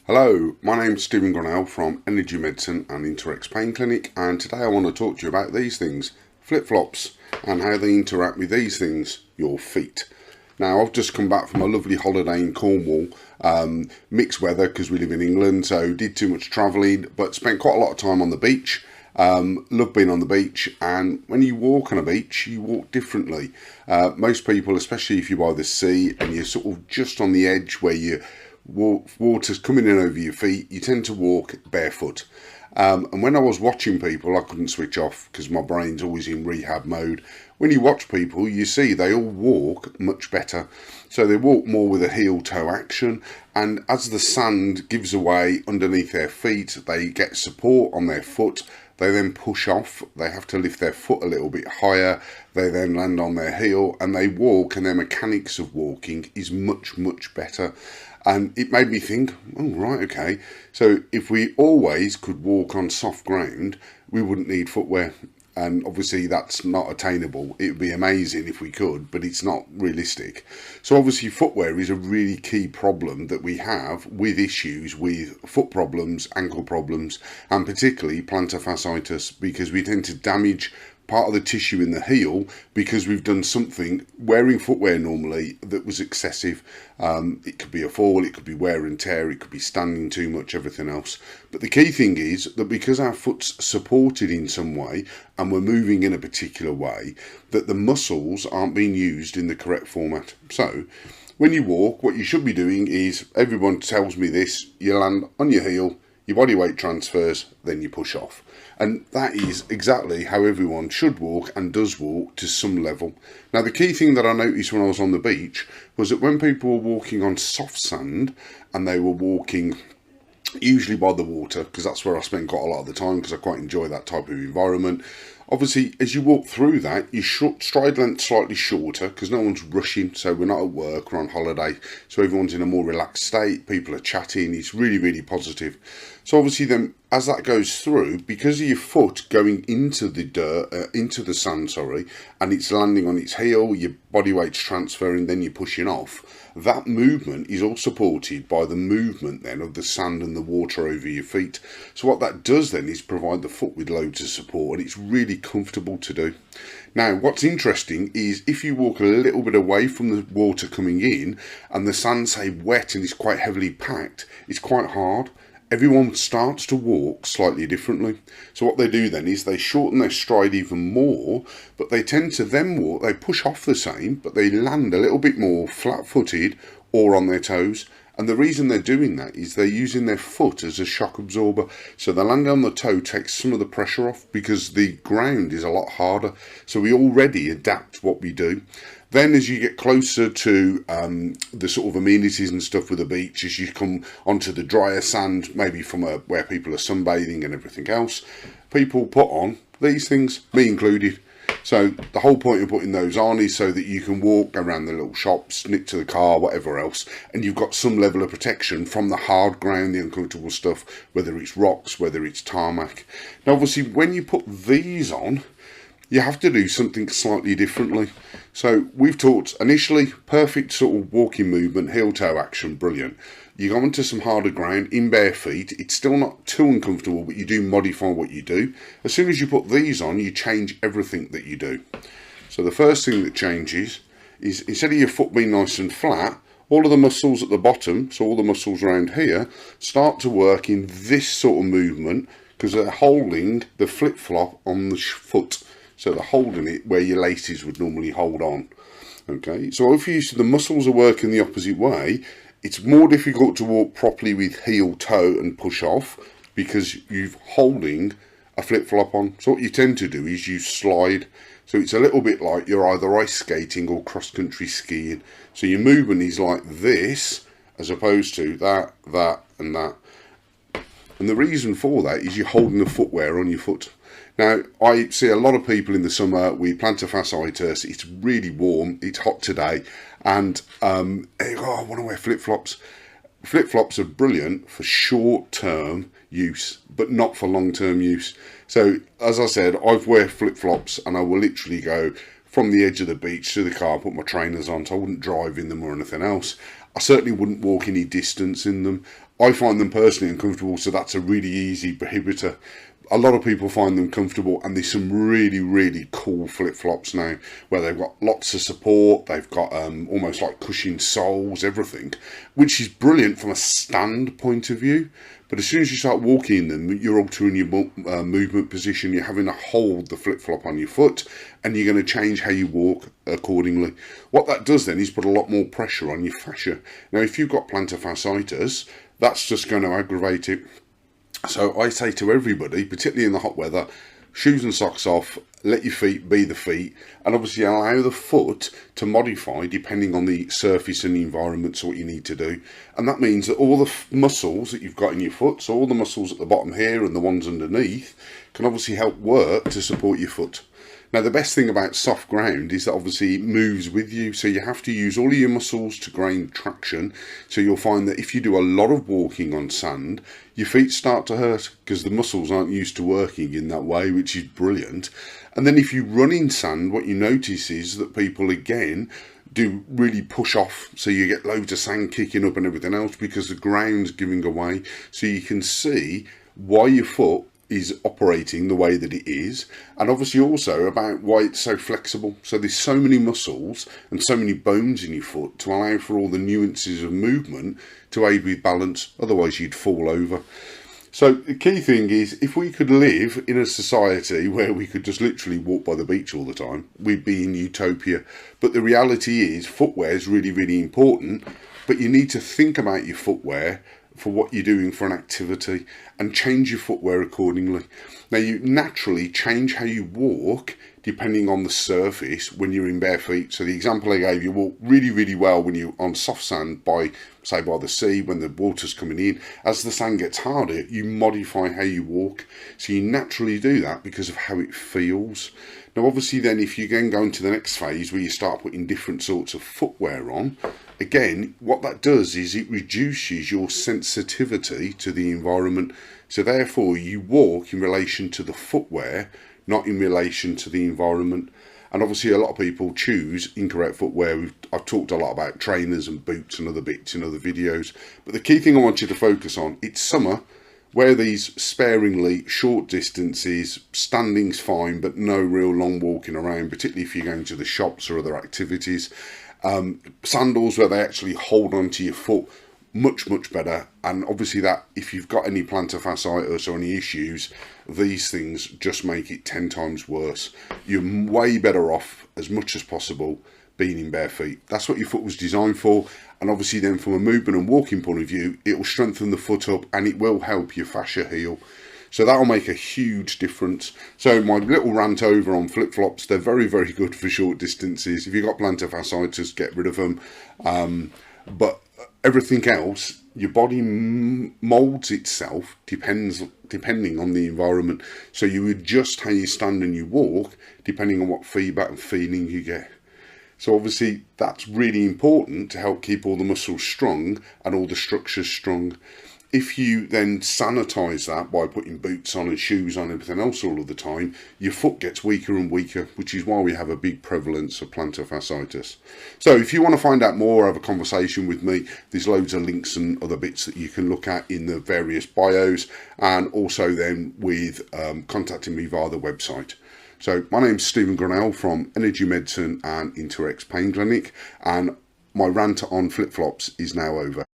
Hello, my name's Stephen Grinnell from Energy Medicine and Interex Pain Clinic, and today I want to talk to you about these things, flip-flops, and how they interact with these things, your feet. Now, I've just come back from a lovely holiday in Cornwall, mixed weather because we live in England, so did too much travelling, but spent quite a lot of time on the beach. Love being on the beach, and when you walk on a beach, you walk differently. Most people, especially if you're by the sea and you're sort of just on the edge where water's coming in over your feet, you tend to walk barefoot. And when I was watching people, I couldn't switch off because my brain's always in rehab mode. When you watch people, you see they all walk much better. So they walk more with a heel-toe action, and as the sand gives away underneath their feet, they get support on their foot. They then push off, they have to lift their foot a little bit higher, they then land on their heel and they walk, and their mechanics of walking is much, much better. And it made me think, oh, right, okay, so if we always could walk on soft ground, we wouldn't need footwear. And obviously that's not attainable. It would be amazing if we could, but it's not realistic. So obviously footwear is a really key problem that we have with issues with foot problems, ankle problems, and particularly plantar fasciitis, because we tend to damage part of the tissue in the heel because we've done something wearing footwear normally that was excessive. It could be a fall, it could be wear and tear, it could be standing too much, everything else. But the key thing is that because our foot's supported in some way and we're moving in a particular way, that the muscles aren't being used in the correct format. So when you walk, what you should be doing is, everyone tells me this, you land on your heel, your body weight transfers, then you push off. And that is exactly how everyone should walk and does walk to some level. Now, the key thing that I noticed when I was on the beach was that when people were walking on soft sand and they were walking usually by the water, because that's where I spend quite a lot of the time because I quite enjoy that type of environment. Obviously, as you walk through that, your stride length slightly shorter because no one's rushing, so we're not at work, we're on holiday, so everyone's in a more relaxed state, people are chatting, it's really, really positive. So obviously then, as that goes through, because of your foot going into the into the sand, and it's landing on its heel, your body weight's transferring, then you're pushing off, that movement is all supported by the movement then of the sand and the water over your feet. So what that does then is provide the foot with loads of support, and it's really comfortable to do. Now, what's interesting is if you walk a little bit away from the water coming in and the sand's, say, wet and it's quite heavily packed, it's quite hard. Everyone starts to walk slightly differently. So what they do then is they shorten their stride even more, but they tend to then walk, they push off the same, but they land a little bit more flat-footed or on their toes. And the reason they're doing that is they're using their foot as a shock absorber. So the landing on the toe takes some of the pressure off because the ground is a lot harder. So we already adapt what we do. Then as you get closer to the sort of amenities and stuff with the beach, as you come onto the drier sand, maybe from where people are sunbathing and everything else, people put on these things, me included. So the whole point of putting those on is so that you can walk around the little shops, nip to the car, whatever else, and you've got some level of protection from the hard ground, the uncomfortable stuff, whether it's rocks, whether it's tarmac. Now obviously when you put these on, you have to do something slightly differently. So we've talked initially, perfect sort of walking movement, heel-toe action, brilliant. You go onto some harder ground in bare feet, it's still not too uncomfortable, but you do modify what you do. As soon as you put these on, you change everything that you do. So the first thing that changes is, instead of your foot being nice and flat, all of the muscles at the bottom, so all the muscles around here, start to work in this sort of movement because they're holding the flip-flop on the foot. So they're holding it where your laces would normally hold on. Okay, so if you see the muscles are working the opposite way, it's more difficult to walk properly with heel, toe and push off because you're holding a flip-flop on. So what you tend to do is you slide. So it's a little bit like you're either ice skating or cross-country skiing. So your movement is like this as opposed to that, that and that. And the reason for that is you're holding the footwear on your foot. Now, I see a lot of people in the summer with plantar fasciitis. It's really warm, it's hot today, and they go, oh, I want to wear flip-flops. Flip-flops are brilliant for short-term use, but not for long-term use. So, as I said, I wear flip-flops and I will literally go from the edge of the beach to the car, put my trainers on, so I wouldn't drive in them or anything else. I certainly wouldn't walk any distance in them. I find them personally uncomfortable, so that's a really easy prohibitor. A lot of people find them comfortable, and there's some really, really cool flip-flops now where they've got lots of support, they've got almost like cushioned soles, everything, which is brilliant from a stand point of view. But as soon as you start walking in them, you're altering your movement position, you're having to hold the flip-flop on your foot, and you're going to change how you walk accordingly. What that does then is put a lot more pressure on your fascia. Now, if you've got plantar fasciitis, that's just going to aggravate it. So I say to everybody, particularly in the hot weather, shoes and socks off, let your feet be the feet, and obviously allow the foot to modify depending on the surface and the environment, so what you need to do. And that means that all the muscles that you've got in your foot, so all the muscles at the bottom here and the ones underneath, can obviously help work to support your foot. Now, the best thing about soft ground is that obviously it moves with you, so you have to use all of your muscles to gain traction. So you'll find that if you do a lot of walking on sand, your feet start to hurt because the muscles aren't used to working in that way, which is brilliant. And then if you run in sand, what you notice is that people again do really push off, so you get loads of sand kicking up and everything else because the ground's giving away. So you can see why your foot is operating the way that it is, and obviously also about why it's so flexible. So there's so many muscles and so many bones in your foot to allow for all the nuances of movement to aid with balance, otherwise you'd fall over. So the key thing is, if we could live in a society where we could just literally walk by the beach all the time, we'd be in utopia. But the reality is, footwear is really, really important, but you need to think about your footwear for what you're doing for an activity and change your footwear accordingly. Now, you naturally change how you walk depending on the surface when you're in bare feet. So the example I gave, you walk really, really well when you're on soft sand by, say, by the sea, when the water's coming in. As the sand gets harder, you modify how you walk. So you naturally do that because of how it feels. Now, obviously then, if you then go into the next phase where you start putting different sorts of footwear on, again, what that does is it reduces your sensitivity to the environment. So therefore, you walk in relation to the footwear, not in relation to the environment. And obviously a lot of people choose incorrect footwear. I've talked a lot about trainers and boots and other bits in other videos. But the key thing I want you to focus on, it's summer. Wear these sparingly, short distances, standing's fine, but no real long walking around, particularly if you're going to the shops or other activities. Sandals where they actually hold onto your foot, much, much better. And obviously that, if you've got any plantar fasciitis or any issues, these things just make it 10 times worse. You're way better off, as much as possible, being in bare feet. That's what your foot was designed for. And obviously then, from a movement and walking point of view, it will strengthen the foot up and it will help your fascia heal. So that'll make a huge difference. So my little rant over on flip-flops, they're very, very good for short distances. If you've got plantar fasciitis, get rid of them. But everything else, your body molds itself depending on the environment. So you adjust how you stand and you walk depending on what feedback and feeling you get. So obviously that's really important to help keep all the muscles strong and all the structures strong. If you then sanitize that by putting boots on and shoes on and everything else all of the time, your foot gets weaker and weaker, which is why we have a big prevalence of plantar fasciitis. So if you want to find out more, have a conversation with me, there's loads of links and other bits that you can look at in the various bios, and also then with contacting me via the website. So my name's Stephen Grinnell from Energy Medicine and Interex Pain Clinic, and my rant on flip-flops is now over.